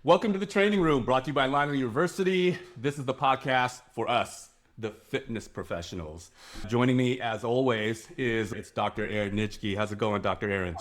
Welcome to the Training Room, brought to you by Lionel University. This is the podcast for us, the fitness professionals. Joining me, as always, it's Dr. Erin Nitschke. How's it going, Dr. Erin?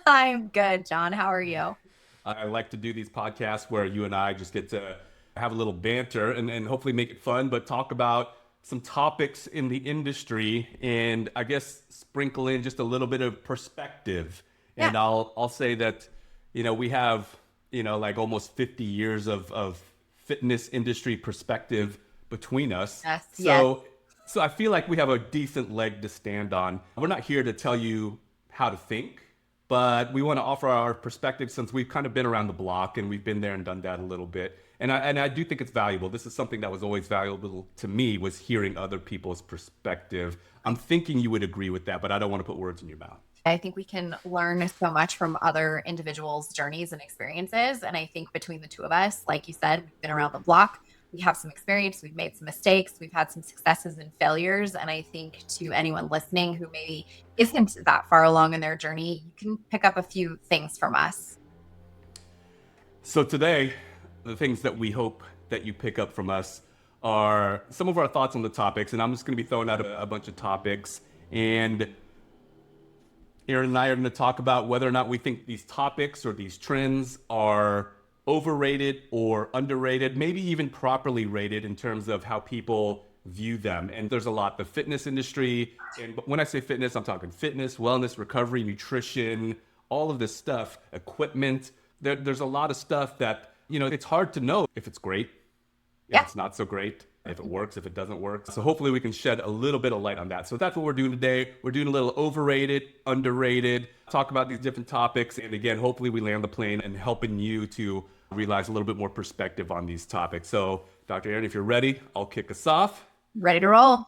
I'm good, John. How are you? I like to do these podcasts where you and I just get to have a little banter and hopefully make it fun, but talk about some topics in the industry and I guess sprinkle in just a little bit of perspective. Yeah. And I'll say that, we have like almost 50 years of fitness industry perspective between us. Yes. Yes. So I feel like we have a decent leg to stand on. We're not here to tell you how to think, but we want to offer our perspective since we've kind of been around the block and we've been there and done that a little bit. And I do think it's valuable. This is something that was always valuable to me, was hearing other people's perspective. I'm thinking you would agree with that, but I don't want to put words in your mouth. I think we can learn so much from other individuals' journeys and experiences. And I think between the two of us, like you said, we've been around the block. We have some experience. We've made some mistakes. We've had some successes and failures. And I think to anyone listening who maybe isn't that far along in their journey, you can pick up a few things from us. So today, the things that we hope that you pick up from us are some of our thoughts on the topics. And I'm just going to be throwing out a bunch of topics. And Erin and I are going to talk about whether or not we think these topics or these trends are overrated or underrated, maybe even properly rated in terms of how people view them. And there's a lot. The fitness industry, and when I say fitness, I'm talking fitness, wellness, recovery, nutrition, all of this stuff, equipment. There's a lot of stuff that, it's hard to know if it's great, if it's not so great, if it works, if it doesn't work. So hopefully we can shed a little bit of light on that. So that's what we're doing today. We're doing a little overrated, underrated, talk about these different topics. And again, hopefully we land the plane and helping you to realize a little bit more perspective on these topics. So Dr. Erin, if you're ready, I'll kick us off. Ready to roll.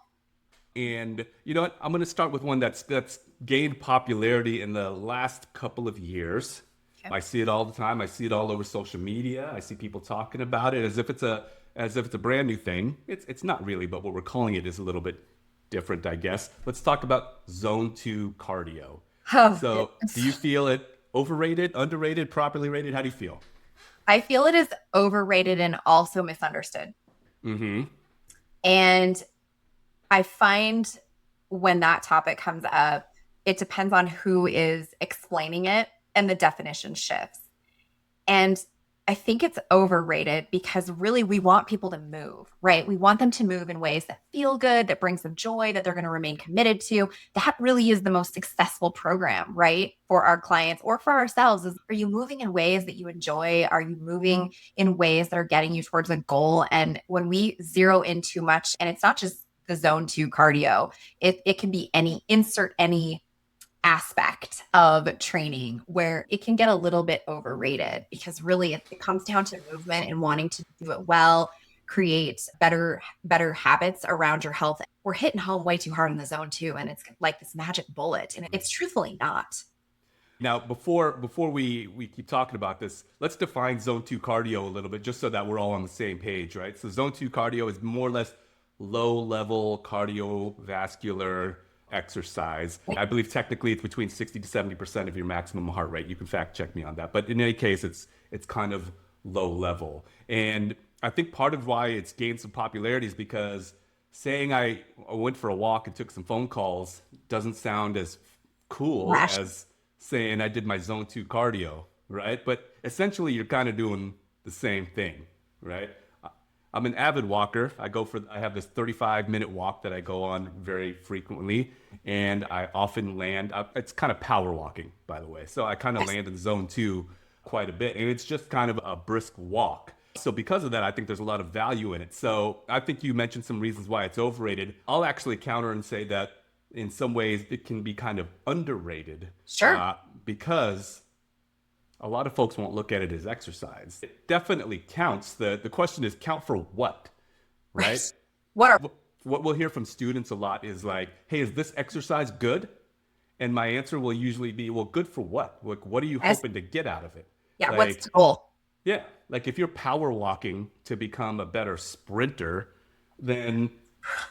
And you know what? I'm going to start with one that's gained popularity in the last couple of years. Okay. I see it all the time. I see it all over social media. I see people talking about it as if it's a brand new thing. It's not really, but what we're calling it is a little bit different, I guess. Let's talk about zone 2 cardio. So do you feel it overrated, underrated, properly rated? How do you feel? I feel it is overrated and also misunderstood. Mm-hmm. And I find when that topic comes up, it depends on who is explaining it and the definition shifts. And I think it's overrated because really we want people to move, right? We want them to move in ways that feel good, that brings them joy, that they're going to remain committed to. That really is the most successful program, right? For our clients or for ourselves. Are you moving in ways that you enjoy? Are you moving in ways that are getting you towards a goal? And when we zero in too much, and it's not just the zone 2 cardio, it can be any aspect of training where it can get a little bit overrated because really it comes down to movement and wanting to do it well, create better habits around your health. We're hitting home way too hard in the zone 2, and it's like this magic bullet, and it's truthfully not. Now, before we keep talking about this, let's define zone 2 cardio a little bit just so that we're all on the same page, right? So zone 2 cardio is more or less low level cardiovascular exercise. I believe technically it's between 60 to 70% of your maximum heart rate. You can fact check me on that. But in any case, it's kind of low level. And I think part of why it's gained some popularity is because saying I went for a walk and took some phone calls doesn't sound as cool as saying I did my zone 2 cardio, right? But essentially you're kind of doing the same thing, right? I'm an avid walker. I have this 35-minute walk that I go on very frequently, and I often land, it's kind of power walking, by the way. So I kind of land in zone 2 quite a bit, and it's just kind of a brisk walk. So because of that, I think there's a lot of value in it. So I think you mentioned some reasons why it's overrated. I'll actually counter and say that in some ways it can be kind of underrated. Sure. Because a lot of folks won't look at it as exercise. It definitely counts. The question is, count for what, right? What we'll hear from students a lot is like, hey, is this exercise good? And my answer will usually be, well, good for what? Like, what are you hoping to get out of it? Yeah, what's the goal? Yeah, like if you're power walking to become a better sprinter, then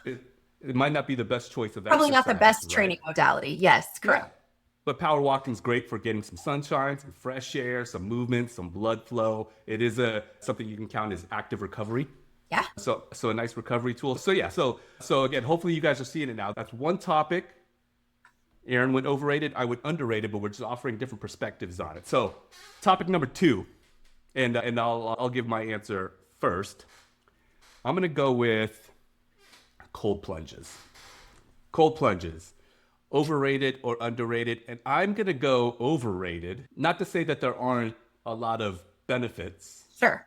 it might not be the best choice of exercise. Probably not the best training modality. Yes, correct. Yeah. But power walking is great for getting some sunshine, some fresh air, some movement, some blood flow. It is something you can count as active recovery. Yeah. So a nice recovery tool. So yeah, so again, hopefully you guys are seeing it now. That's one topic. Erin went overrated, I went underrated, but we're just offering different perspectives on it. So topic number 2, and I'll give my answer first. I'm gonna go with cold plunges. Cold plunges. Overrated or underrated, and I'm gonna go overrated. Not to say that there aren't a lot of benefits. Sure.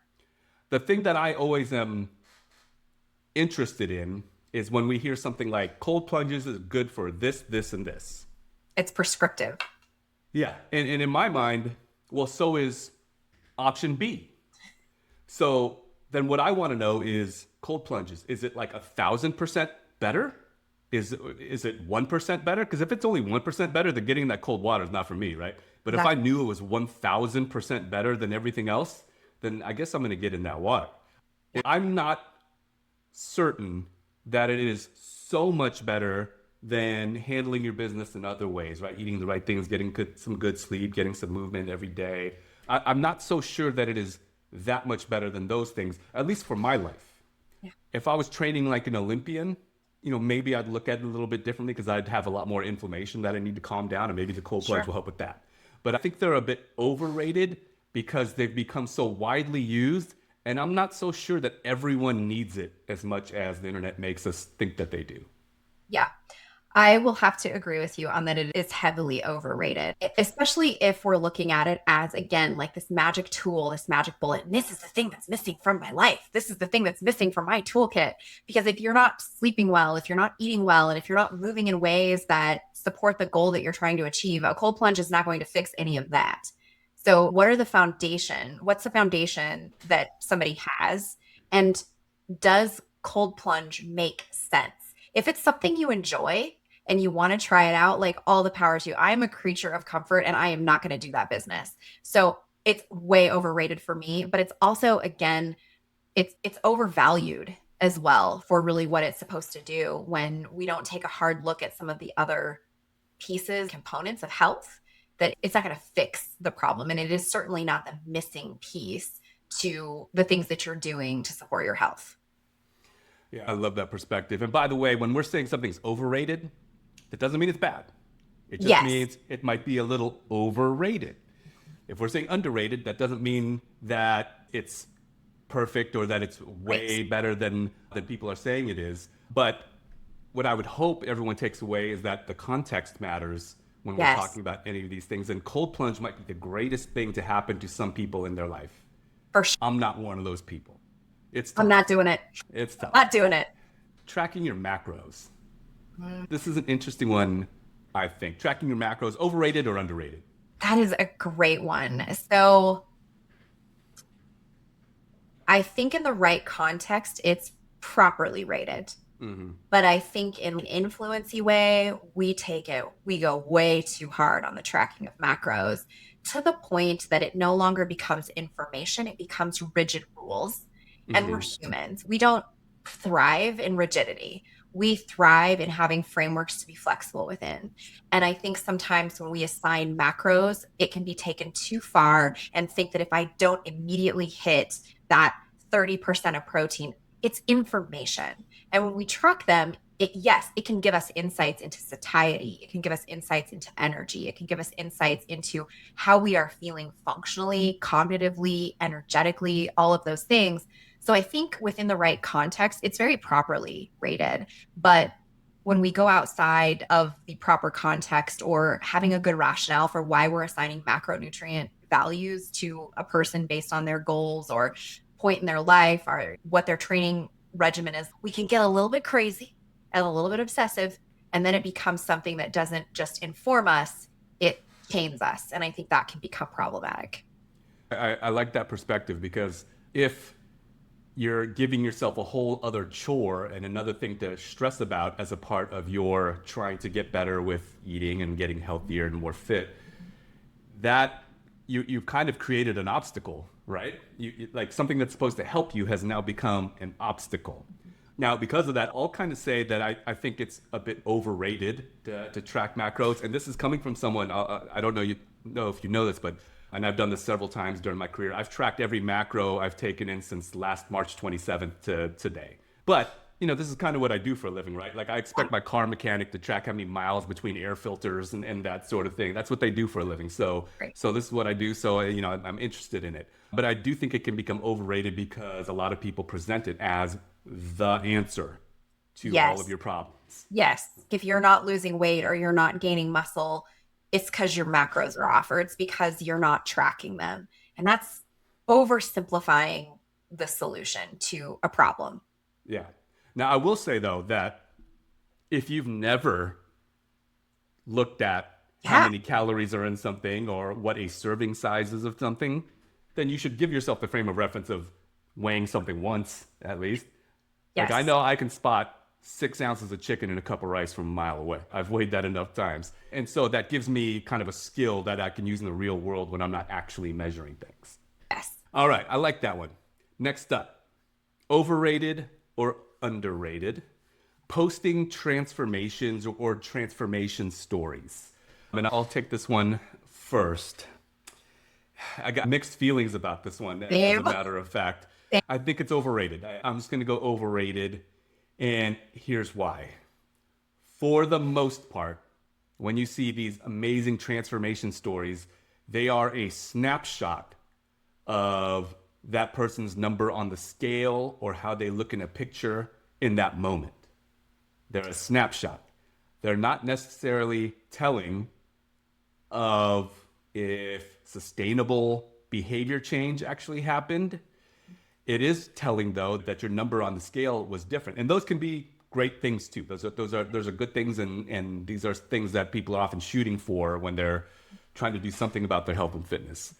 The thing that I always am interested in is when we hear something like cold plunges is good for this, this, and this. It's prescriptive. Yeah. And in my mind, well, so is option B. So then what I want to know is cold plunges. Is it like 1,000% better? Is it 1% better? Because if it's only 1% better, then getting that cold water is not for me, right? But if I knew it was 1,000% better than everything else, then I guess I'm going to get in that water. I'm not certain that it is so much better than handling your business in other ways, right? Eating the right things, getting some good sleep, getting some movement every day. I'm not so sure that it is that much better than those things, at least for my life. Yeah. If I was training like an Olympian, maybe I'd look at it a little bit differently because I'd have a lot more inflammation that I need to calm down, and maybe the cold plunge will help with that. But I think they're a bit overrated because they've become so widely used, and I'm not so sure that everyone needs it as much as the internet makes us think that they do. Yeah. I will have to agree with you on that. It is heavily overrated, especially if we're looking at it as, again, like this magic tool, this magic bullet. And this is the thing that's missing from my life. This is the thing that's missing from my toolkit. Because if you're not sleeping well, if you're not eating well, and if you're not moving in ways that support the goal that you're trying to achieve, a cold plunge is not going to fix any of that. So what are the foundation? What's the foundation that somebody has? And does cold plunge make sense? If it's something you enjoy and you want to try it out, like, all the power to you. I am a creature of comfort, and I am not going to do that business. So it's way overrated for me, but it's also, again, it's overvalued as well for really what it's supposed to do when we don't take a hard look at some of the other pieces, components of health, that it's not going to fix the problem. And it is certainly not the missing piece to the things that you're doing to support your health. Yeah, I love that perspective. And by the way, when we're saying something's overrated, that doesn't mean it's bad. It just means it might be a little overrated. If we're saying underrated, that doesn't mean that it's perfect or that it's way better than people are saying it is. But what I would hope everyone takes away is that the context matters when we're talking about any of these things. And cold plunge might be the greatest thing to happen to some people in their life. For sure. I'm not one of those people. It's tough. I'm not doing it. It's tough. Not doing it. Tracking your macros. This is an interesting one, I think. Tracking your macros, overrated or underrated? That is a great one. So I think in the right context, it's properly rated. But I think in an influency way, we go way too hard on the tracking of macros, to the point that it no longer becomes information. It becomes rigid rules. And we're humans. We don't thrive in rigidity. We thrive in having frameworks to be flexible within. And I think sometimes when we assign macros, it can be taken too far and think that if I don't immediately hit that 30% of protein, it's information. And when we track them, it can give us insights into satiety. It can give us insights into energy. It can give us insights into how we are feeling functionally, cognitively, energetically, all of those things. So I think within the right context, it's very properly rated. But when we go outside of the proper context, or having a good rationale for why we're assigning macronutrient values to a person based on their goals or point in their life or what their training regimen is, we can get a little bit crazy and a little bit obsessive. And then it becomes something that doesn't just inform us, it chains us. And I think that can become problematic. I like that perspective, because if you're giving yourself a whole other chore and another thing to stress about as a part of your trying to get better with eating and getting healthier and more fit, that you've kind of created an obstacle, right? Like something that's supposed to help you has now become an obstacle. Now, because of that, I'll kind of say that I think it's a bit overrated to track macros. And this is coming from someone, I don't know if you know this, but, and I've done this several times during my career. I've tracked every macro I've taken in since last March 27th to today. But, this is kind of what I do for a living, right? Like I expect my car mechanic to track how many miles between air filters and that sort of thing. That's what they do for a living. So, Right. so this is what I do. So, I'm interested in it. But I do think it can become overrated because a lot of people present it as the answer to all of Yes. your problems. Yes. If you're not losing weight or you're not gaining muscle, it's because your macros are off or it's because you're not tracking them. And that's oversimplifying the solution to a problem. Yeah. Now, I will say, though, that if you've never looked at how Yeah. many calories are in something or what a serving size is of something, then you should give yourself the frame of reference of weighing something once at least. Like I Yes. know I can spot 6 ounces of chicken in a cup of rice from a mile away. I've weighed that enough times. And so that gives me kind of a skill that I can use in the real world when I'm not actually measuring things. Yes. All right, I like that one. Next up, overrated or underrated? Posting transformations or transformation stories. And I'll take this one first. I got mixed feelings about this one, as a Same. matter of fact. I think it's overrated. I'm just going to go overrated. And here's why. For the most part, when you see these amazing transformation stories, they are a snapshot of that person's number on the scale or how they look in a picture in that moment. They're a snapshot. They're not necessarily telling of if sustainable behavior change actually happened. It is telling, though, that your number on the scale was different, and those can be great things too. Those are good things, and these are things that people are often shooting for when they're trying to do something about their health and fitness.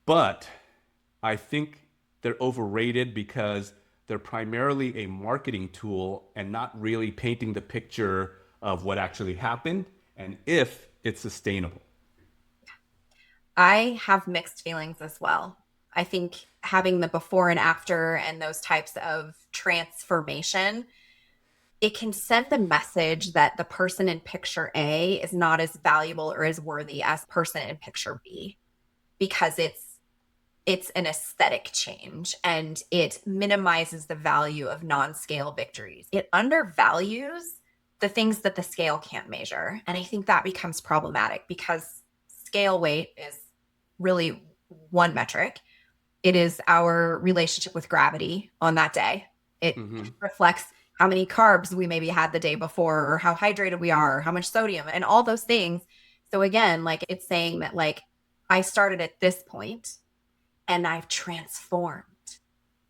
But I think they're overrated because they're primarily a marketing tool and not really painting the picture of what actually happened and if it's sustainable. I have mixed feelings as well. I think having the before and after and those types of transformation, it can send the message that the person in picture A is not as valuable or as worthy as person in picture B because it's an aesthetic change and it minimizes the value of non-scale victories. It undervalues the things that the scale can't measure. And I think that becomes problematic because scale weight is really one metric. It is our relationship with gravity on that day. It Mm-hmm. reflects how many carbs we maybe had the day before, or how hydrated we are, or how much sodium, and all those things. So again, like it's saying that like I started at this point and I've transformed.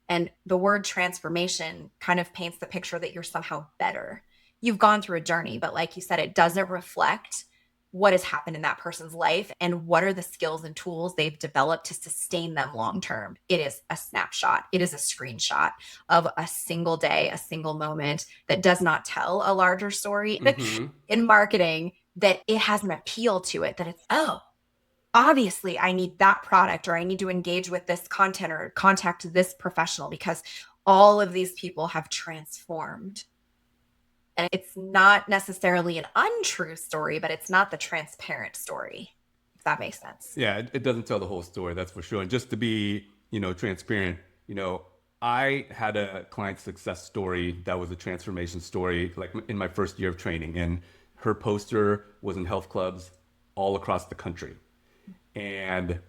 And the word transformation kind of paints the picture that you're somehow better. You've gone through a journey, but like you said, it doesn't reflect what has happened in that person's life and what are the skills and tools they've developed to sustain them long term. It is a snapshot, it is a screenshot of a single day, a single moment that does not tell a larger story Mm-hmm. in marketing, that it has an appeal to it, that it's, oh, obviously I need that product or I need to engage with this content or contact this professional because all of these people have transformed. And it's not necessarily an untrue story, but it's not the transparent story, if that makes sense. Yeah, it doesn't tell the whole story, that's for sure. And just to be, transparent, I had a client success story that was a transformation story, like in my first year of training, and her poster was in health clubs all across the country. And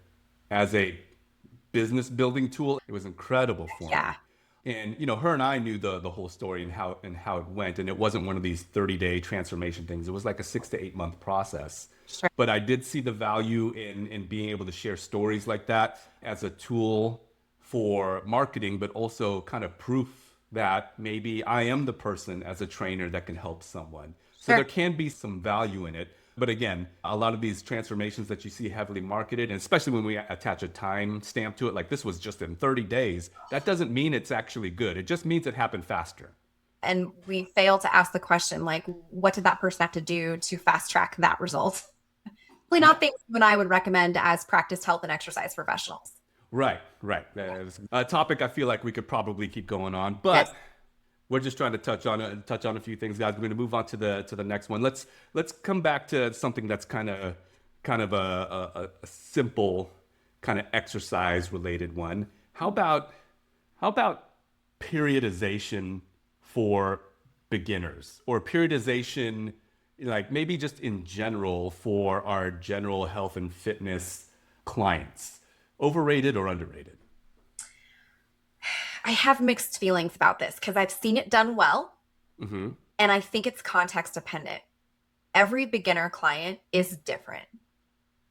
as a business building tool, it was incredible for me. Yeah. And her and I knew the whole story and how it went. And it wasn't one of these 30-day transformation things. It was like a 6 to 8 month process. Sure. But I did see the value in being able to share stories like that as a tool for marketing, but also kind of proof that maybe I am the person as a trainer that can help someone. So there Sure. can be some value in it. But again, a lot of these transformations that you see heavily marketed, and especially when we attach a time stamp to it, like this was just in 30 days, that doesn't mean it's actually good. It just means it happened faster. And we fail to ask the question, like, what did that person have to do to fast track that result? Probably not things you and I would recommend as practice health and exercise professionals. Right, right. That is a topic I feel like we could probably keep going on. Yes. But We're just trying to touch on a few things, guys. We're going to move on to the next one. Let's come back to something that's kind of a simple kind of exercise related one. How about periodization for beginners, or periodization like maybe just in general for our general health and fitness clients? Overrated or underrated? I have mixed feelings about this because I've seen it done well, Hmm. and I think it's context dependent. Every beginner client is different.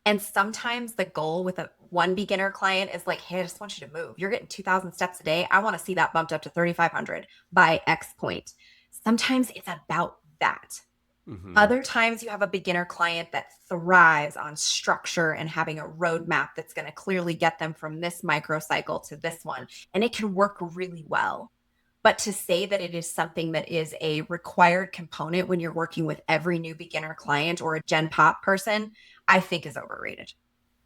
And sometimes the goal with one beginner client is like, hey, I just want you to move. You're getting 2,000 steps a day. I want to see that bumped up to 3,500 by X point. Sometimes it's about that. Hmm. Other times you have a beginner client that thrives on structure and having a roadmap that's going to clearly get them from this microcycle to this one. And it can work really well. But to say that it is something that is a required component when you're working with every new beginner client or a Gen Pop person, I think is overrated.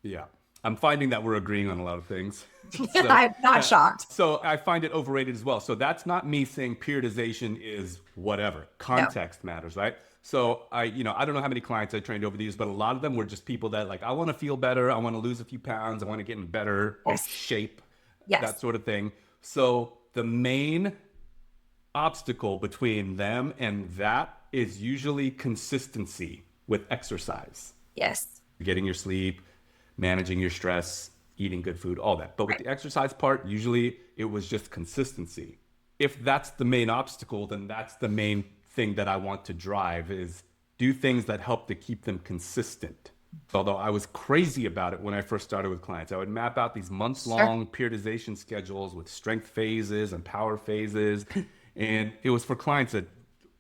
Yeah. I'm finding that we're agreeing on a lot of things. so, I'm not uh, shocked. so I find it overrated as well. So that's not me saying periodization is whatever. No. Context matters, right? So I don't know how many clients I trained over the years, but a lot of them were just people that like, I want to feel better. I want to lose a few pounds. I want to get in better Yes. shape, Yes. that sort of thing. So the main obstacle between them and that is usually consistency with exercise, Yes. getting your sleep, managing your stress, eating good food, all that. But with Right. the exercise part, usually it was just consistency. If that's the main obstacle, then that's the main thing that I want to drive is do things that help to keep them consistent. Although I was crazy about it when I first started with clients, I would map out these Sure. month-long periodization schedules with strength phases and power phases. And it was for clients that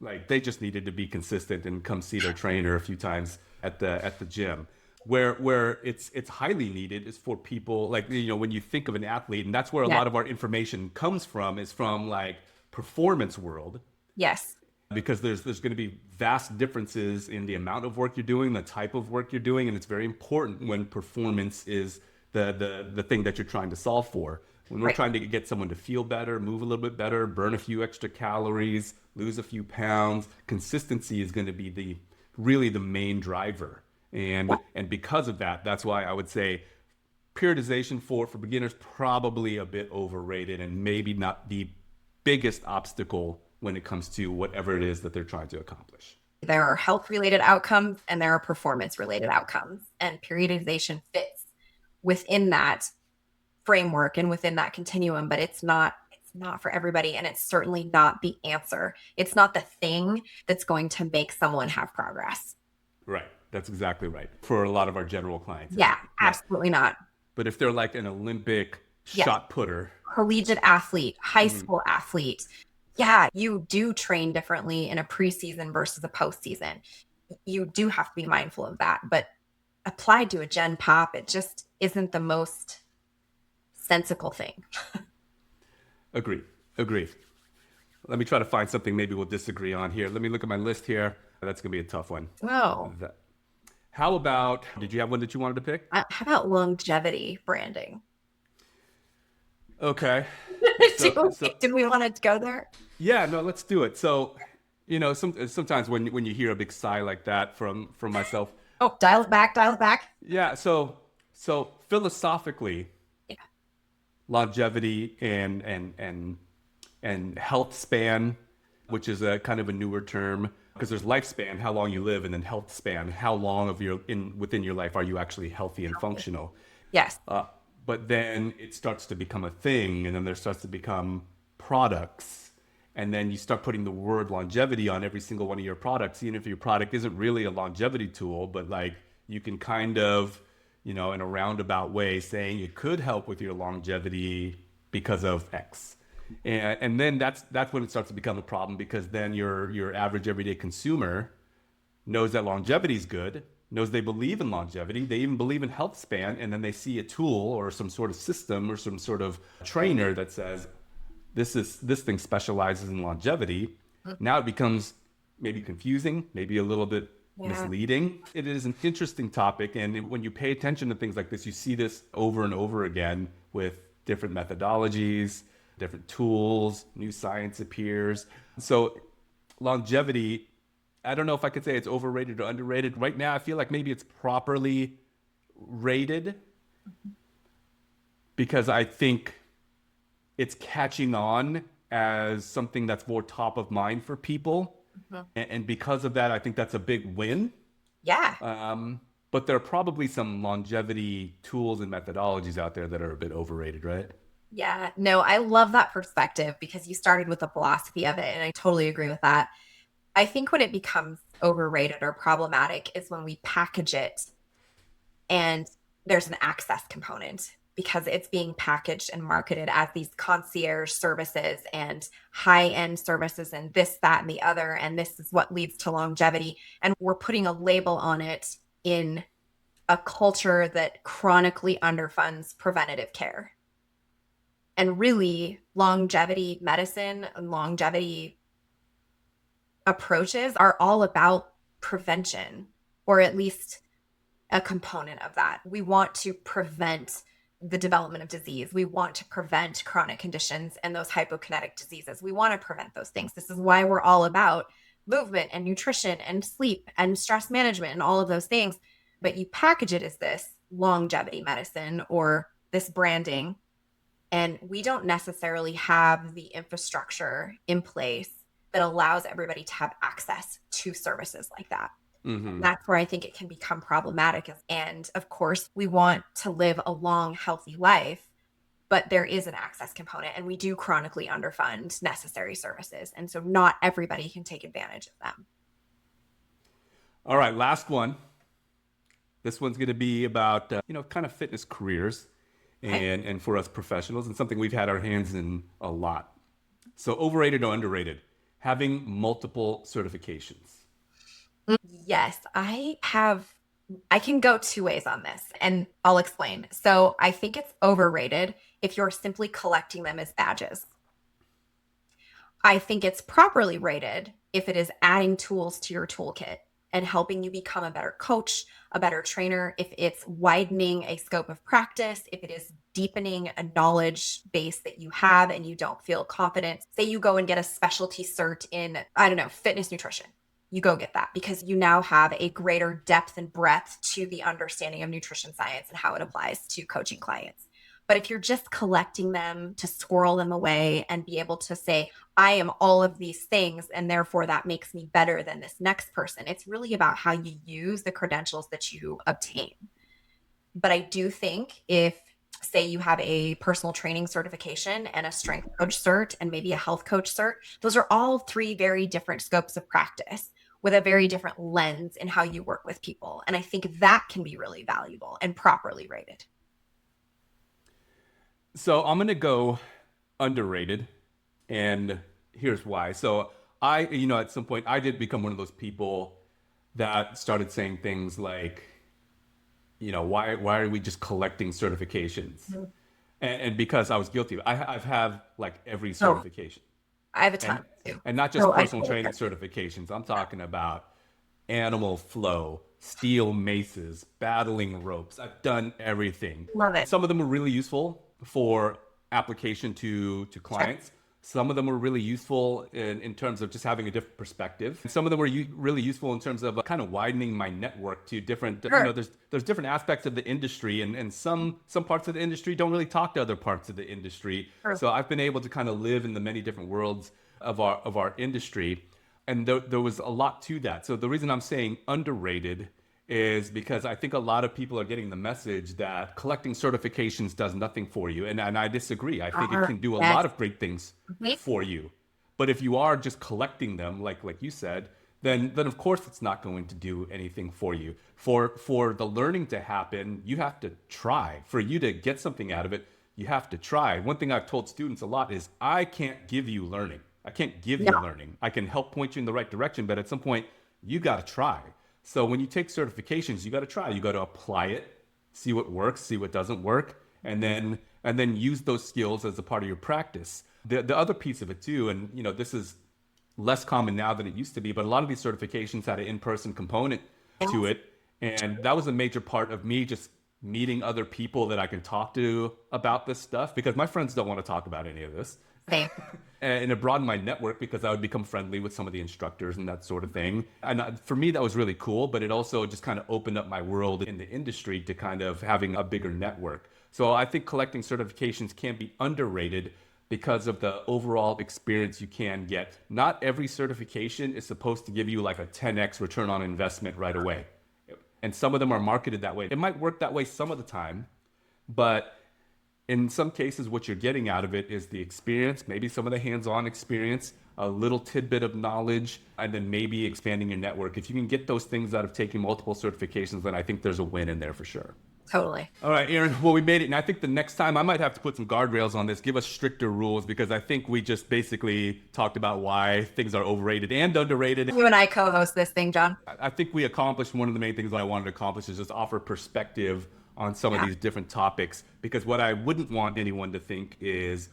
like they just needed to be consistent and come see their trainer a few times at the gym. Where it's highly needed is for people like when you think of an athlete, and that's where a Yeah. lot of our information comes from, is from like performance world, Yes. because there's going to be vast differences in the amount of work you're doing, the type of work you're doing, and it's very important when performance is the thing that you're trying to solve for. When we're Right. trying to get someone to feel better, move a little bit better, burn a few extra calories, lose a few pounds, consistency is going to be the main driver. And because of that, that's why I would say periodization for beginners probably a bit overrated and maybe not the biggest obstacle when it comes to whatever it is that they're trying to accomplish. There are health related outcomes and there are performance related outcomes. And periodization fits within that framework and within that continuum, but it's not for everybody, and it's certainly not the answer. It's not the thing that's going to make someone have progress. Right. That's exactly right. For a lot of our general clients Yeah, anyway. Right. absolutely not. But if they're like an Olympic Yes. shot putter, Collegiate athlete, high mm, school athlete. Yeah, you do train differently in a preseason versus a postseason. You do have to be mindful of that, but applied to a Gen Pop, it just isn't the most sensical thing. agree, agree. Let me try to find something maybe we'll disagree on here. Let me look at my list here. That's going to be a tough one. Oh, That- How about, did you have one that you wanted to pick? how about longevity branding? Okay. do, So do we want to go there? yeah, no, let's do it. So, sometimes when you hear a big sigh like that from myself, Oh, dial it back, dial it back. yeah. So philosophically, Yeah. longevity and health span, which is a kind of a newer term, because there's lifespan, how long you live, and then health span, how long of your in within your life are you actually healthy and functional. Yes. But then it starts to become a thing, and then there starts to become products. And then you start putting the word longevity on every single one of your products, even if your product isn't really a longevity tool, but like you can kind of, in a roundabout way saying it could help with your longevity because of X. And then that's when it starts to become a problem, because then your average everyday consumer knows that longevity is good, knows they believe in longevity, they even believe in health span, and then they see a tool or some sort of system or some sort of trainer that says this thing specializes in longevity. Now it becomes maybe confusing, maybe a little bit Yeah. misleading. It is an interesting topic, and when you pay attention to things like this, you see this over and over again with different methodologies, different tools, new science appears. So longevity, I don't know if I could say it's overrated or underrated. Right now, I feel like maybe it's properly rated because I think it's catching on as something that's more top of mind for people. Mhm. And because of that, I think that's a big win. Yeah. But there are probably some longevity tools and methodologies out there that are a bit overrated, right? Yeah. No, I love that perspective because you started with the philosophy of it. And I totally agree with that. I think when it becomes overrated or problematic is when we package it and there's an access component because it's being packaged and marketed as these concierge services and high end services and this, that, and the other. And this is what leads to longevity. And we're putting a label on it in a culture that chronically underfunds preventative care. And really, longevity medicine and longevity approaches are all about prevention, or at least a component of that. We want to prevent the development of disease. We want to prevent chronic conditions and those hypokinetic diseases. We want to prevent those things. This is why we're all about movement and nutrition and sleep and stress management and all of those things. But you package it as this longevity medicine or this branding, and we don't necessarily have the infrastructure in place that allows everybody to have access to services like that. Mm-hmm. That's where I think it can become problematic. And of course, we want to live a long, healthy life, but there is an access component, and we do chronically underfund necessary services. And so not everybody can take advantage of them. All right, last one. This one's going to be about kind of fitness careers Okay. and for us professionals, and something we've had our hands in a lot. So overrated or underrated? Having multiple certifications. Yes, I can go two ways on this, and I'll explain. So I think it's overrated if you're simply collecting them as badges. I think it's properly rated if it is adding tools to your toolkit and helping you become a better coach, a better trainer, if it's widening a scope of practice, if it is deepening a knowledge base that you have and you don't feel confident. Say you go and get a specialty cert in, I don't know, fitness nutrition. You go get that because you now have a greater depth and breadth to the understanding of nutrition science and how it applies to coaching clients. But if you're just collecting them to squirrel them away and be able to say, I am all of these things, and therefore that makes me better than this next person, it's really about how you use the credentials that you obtain. But I do think if, say, you have a personal training certification and a strength coach cert and maybe a health coach cert, those are all three very different scopes of practice with a very different lens in how you work with people. And I think that can be really valuable and properly rated. So I'm going to go underrated, and here's why. So at some point, I did become one of those people that started saying things like, why are we just collecting certifications? Mhm. And because I was guilty, I've have like every Oh, certification, I have a and ton too. and not just So I personal totally training agree. certifications. I'm talking about animal flow, steel maces, battling ropes. I've done everything. Love it. Some of them were really useful for application to Sure. clients. Some of them were really useful in terms of just having a different perspective. Some of them were really useful in terms of kind of widening my network to different, Sure. there's different aspects of the industry, and some parts of the industry don't really talk to other parts of the industry. Sure. So I've been able to kind of live in the many different worlds of our industry, and there was a lot to that. So the reason I'm saying underrated is because I think a lot of people are getting the message that collecting certifications does nothing for you. And I disagree. I think it can do a lot Yes. of great things Mhm. for you. But if you are just collecting them, like you said, then of course it's not going to do anything for you. For the learning to happen, you have to try. For you to get something out of it, you have to try. One thing I've told students a lot is I can't give you learning. I can't give you No. learning. I can help point you in the right direction, but at some point you got to try. So when you take certifications, you got to try. You got to apply it, see what works, see what doesn't work, and then use those skills as a part of your practice. The other piece of it too, and this is less common now than it used to be, but a lot of these certifications had an in-person component to Yes. it, and that was a major part of me just meeting other people that I can talk to about this stuff, because my friends don't want to talk about any of this. Same. And it broadened my network because I would become friendly with some of the instructors and that sort of thing. And for me, that was really cool, but it also just kind of opened up my world in the industry to kind of having a bigger network. So I think collecting certifications can be underrated because of the overall experience you can get. Not every certification is supposed to give you like a 10x return on investment right away. And some of them are marketed that way. It might work that way some of the time, but in some cases, what you're getting out of it is the experience, maybe some of the hands-on experience, a little tidbit of knowledge, and then maybe expanding your network. If you can get those things out of taking multiple certifications, then I think there's a win in there for sure. Totally. All right, Erin, well, we made it. And I think the next time I might have to put some guardrails on this, give us stricter rules, because I think we just basically talked about why things are overrated and underrated. You and I co-host this thing, John. I think we accomplished one of the main things I wanted to accomplish is just offer perspective on some of these different topics, because what I wouldn't want anyone to think is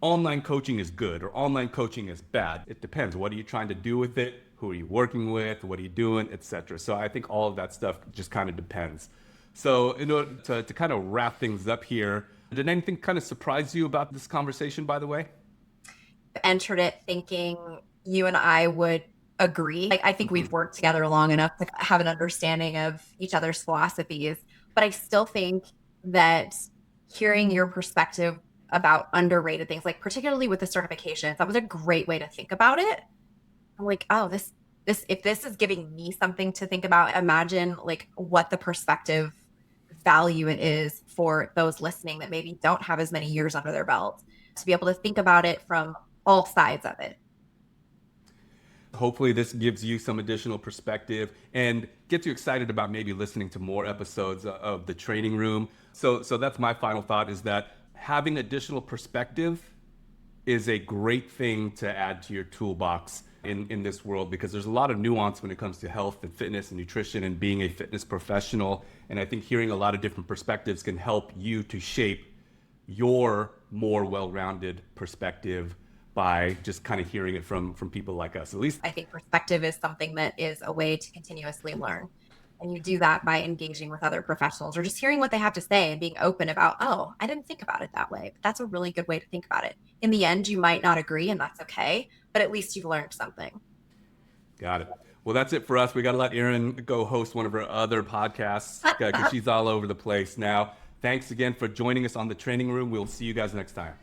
online coaching is good or online coaching is bad. It depends. What are you trying to do with it? Who are you working with? What are you doing, etc. So I think all of that stuff just kind of depends. So in order to kind of wrap things up here, did anything kind of surprise you about this conversation, by the way? Entered it thinking you and I would agree. Like, I think we've worked together long enough to have an understanding of each other's philosophies. But I still think that hearing your perspective about underrated things, like particularly with the certifications, that was a great way to think about it. I'm like, oh, this if this is giving me something to think about, imagine like what the perspective value it is for those listening that maybe don't have as many years under their belt to be able to think about it from all sides of it. Hopefully this gives you some additional perspective and gets you excited about maybe listening to more episodes of the training room. So that's my final thought, is that having additional perspective is a great thing to add to your toolbox in this world, because there's a lot of nuance when it comes to health and fitness and nutrition and being a fitness professional. And I think hearing a lot of different perspectives can help you to shape your more well-rounded perspective by just kind of hearing it from people like us. At least I think perspective is something that is a way to continuously learn. And you do that by engaging with other professionals or just hearing what they have to say and being open about, oh, I didn't think about it that way. But that's a really good way to think about it. In the end, you might not agree, and that's okay, but at least you've learned something. Got it. Well, that's it for us. We got to let Erin go host one of her other podcasts because she's all over the place now. Thanks again for joining us on the training room. We'll see you guys next time.